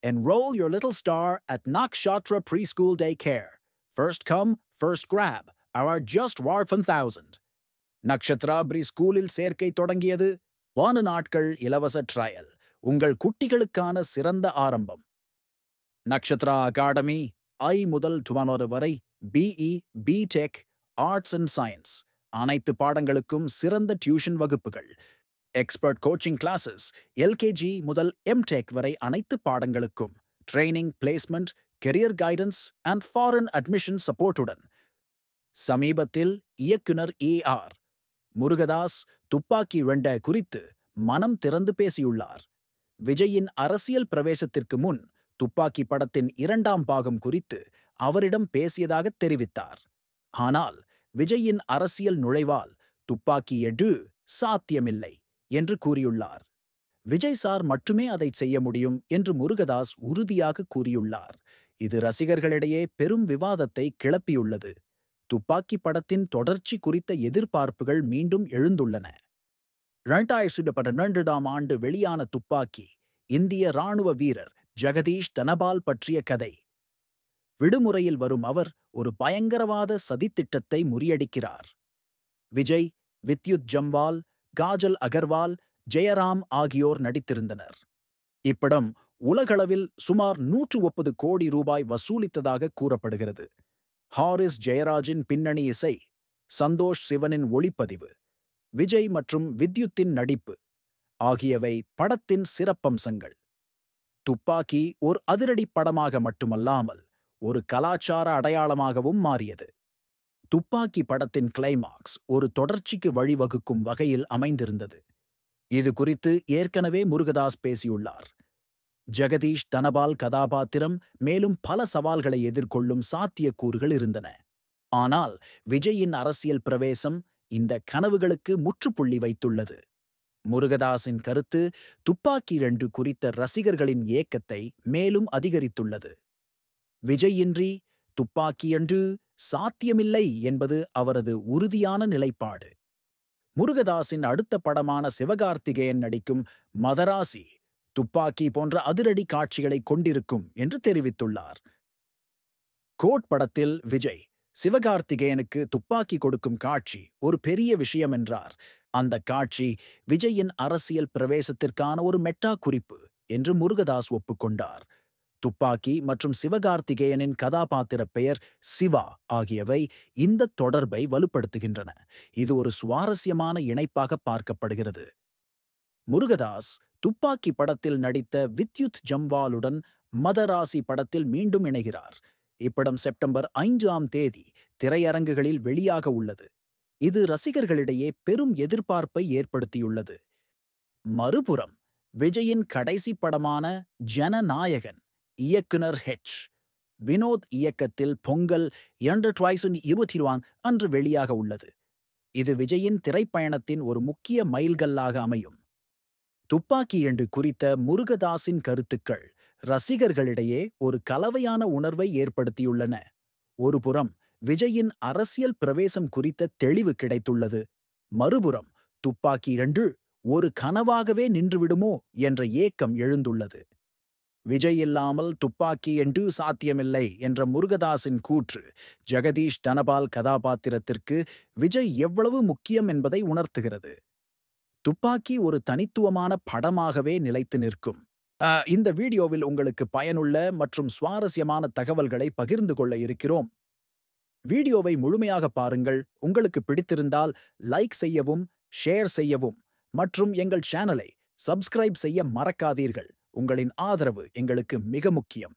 Enroll your little star at Nakshatra Preschool Daycare. First come, first grab. Our just Warfan 1000. Nakshatra ஸ்கூலில் சேர்க்கை தொடங்கியது. 1 நாட்கள் இலவச ட்ரையல். உங்கள் குட்டிகளுக்கான சிறந்த ஆரம்பம். நக்ஷத்ரா அகாடமி I முதல் 12 வரை BE, BTech, arts and science அனைத்து பாடங்களுக்கும் சிறந்த டியூஷன் வகுப்புகள். எக்ஸ்பர்ட் கோச்சிங் கிளாஸஸ் LKG முதல் MTech வரை அனைத்து பாடங்களுக்கும் training, placement, career guidance and foreign admission சப்போர்ட்டுடன். சமீபத்தில் இயக்குனர் AR முருகதாஸ் துப்பாக்கி வெண்ட குறித்து மனம் திறந்து பேசியுள்ளார். விஜயின் அரசியல் பிரவேசத்திற்கு முன் துப்பாக்கி படத்தின் 2ஆம் பாகம் குறித்து அவரிடம் பேசியதாக தெரிவித்தார். ஆனால் விஜயின் அரசியல் நுழைவால் துப்பாக்கி 2 சாத்தியமில்லை என்று கூறியுள்ளார். விஜய் சார் மட்டுமே அதை செய்ய முடியும் என்று முருகதாஸ் உறுதியாக கூறியுள்ளார். இது ரசிகர்களிடையே பெரும் விவாதத்தை கிளப்பியுள்ளது. துப்பாக்கி படத்தின் தொடர்ச்சி குறித்த எதிர்பார்ப்புகள் மீண்டும் எழுந்துள்ளன. 2012ஆம் ஆண்டு வெளியான துப்பாக்கி இந்திய ராணுவ வீரர் ஜெகதீஷ் தனபால் பற்றிய கதை. விடுமுறையில் வரும் அவர் ஒரு பயங்கரவாத சதித்திட்டத்தை முறியடிக்கிறார். விஜய், வித்யுத் ஜம்வால், காஜல் அகர்வால், ஜெயராம் ஆகியோர் நடித்திருந்தனர். இப்படம் உலகளவில் சுமார் 130 கோடி ரூபாய் வசூலித்ததாக கூறப்படுகிறது. ஹாரிஸ் ஜெயராஜின் பின்னணி இசை, சந்தோஷ் சிவனின் ஒளிப்பதிவு, விஜய் மற்றும் வித்யுத்தின் நடிப்பு ஆகியவை படத்தின் சிறப்பம்சங்கள். துப்பாக்கி ஒரு அதிரடி படமாக மட்டுமல்லாமல் ஒரு கலாச்சார அடையாளமாகவும் மாறியது. துப்பாக்கி படத்தின் கிளைமாக்ஸ் ஒரு தொடர்ச்சிக்கு வழிவகுக்கும் வகையில் அமைந்திருந்தது. இது குறித்து ஏற்கனவே முருகதாஸ் பேசியுள்ளார். ஜெகதீஷ் தனபால் கதாபாத்திரம் மேலும் பல சவால்களை எதிர்கொள்ளும் சாத்தியக்கூறுகள் இருந்தன. ஆனால் விஜயின் அரசியல் பிரவேசம் இந்த கனவுகளுக்கு முற்றுப்புள்ளி வைத்துள்ளது. முருகதாஸின் கருத்து துப்பாக்கி 2 குறித்த ரசிகர்களின் ஏக்கத்தை மேலும் அதிகரித்துள்ளது. விஜயின்றி துப்பாக்கி 2 சாத்தியமில்லை என்பது அவரது உறுதியான நிலைப்பாடு. முருகதாஸின் அடுத்த படமான சிவகார்த்திகேயன் நடிக்கும் மதராசி துப்பாக்கி போன்ற அதிரடி காட்சிகளை கொண்டிருக்கும் என்று தெரிவித்துள்ளார். கோட் படத்தில் விஜய் சிவகார்த்திகேயனுக்கு துப்பாக்கி கொடுக்கும் காட்சி ஒரு பெரிய விஷயம் என்றார். அந்த காட்சி விஜயின் அரசியல் பிரவேசத்திற்கான ஒரு மெட்டா குறிப்பு என்று முருகதாஸ் ஒப்புக்கொண்டார். துப்பாக்கி மற்றும் சிவகார்த்திகேயனின் கதாபாத்திர பெயர் சிவா ஆகியவை இந்த தொடர்பை வலுப்படுத்துகின்றன. இது ஒரு சுவாரஸ்யமான இணைப்பாக பார்க்கப்படுகிறது. முருகதாஸ் துப்பாக்கி படத்தில் நடித்த வித்யுத் ஜம்வாலுடன் மதராசி படத்தில் மீண்டும் இணைகிறார். இப்படம் செப்டம்பர் 5ஆம் தேதி திரையரங்குகளில் வெளியாக உள்ளது. இது ரசிகர்களிடையே பெரும் எதிர்பார்ப்பை ஏற்படுத்தியுள்ளது. மறுபுறம் விஜயின் கடைசி படமான ஜனநாயகன் இயக்குனர் வினோத் இயக்கத்தில் பொங்கல் 2021 அன்று வெளியாக உள்ளது. இது விஜயின் திரைப்பயணத்தின் ஒரு முக்கிய மைல்கல்லாக அமையும். துப்பாக்கி 2 குறித்த முருகதாஸின் கருத்துக்கள் ரசிகர்களிடையே ஒரு கலவையான உணர்வை ஏற்படுத்தியுள்ளன. ஒருபுறம் விஜயின் அரசியல் பிரவேசம் குறித்த தெளிவு கிடைத்துள்ளது. மறுபுறம் துப்பாக்கி 2 ஒரு கனவாகவே நின்றுவிடுமோ என்ற ஏக்கம் எழுந்துள்ளது. விஜய் இல்லாமல் துப்பாக்கி 2 சாத்தியமில்லை என்ற முருகதாஸின் கூற்று ஜெகதீஷ் தனபால் கதாபாத்திரத்திற்கு விஜய் எவ்வளவு முக்கியம் என்பதை உணர்த்துகிறது. துப்பாக்கி ஒரு தனித்துவமான படமாகவே நிலைத்து நிற்கும். இந்த வீடியோவில் உங்களுக்கு பயனுள்ள மற்றும் சுவாரஸ்யமான தகவல்களை பகிர்ந்து கொள்ள இருக்கிறோம். வீடியோவை முழுமையாக பாருங்கள். உங்களுக்கு பிடித்திருந்தால் லைக் செய்யவும், ஷேர் செய்யவும் மற்றும் எங்கள் சேனலை சப்ஸ்கிரைப் செய்ய மறக்காதீர்கள். உங்களின் ஆதரவு எங்களுக்கு மிக முக்கியம்.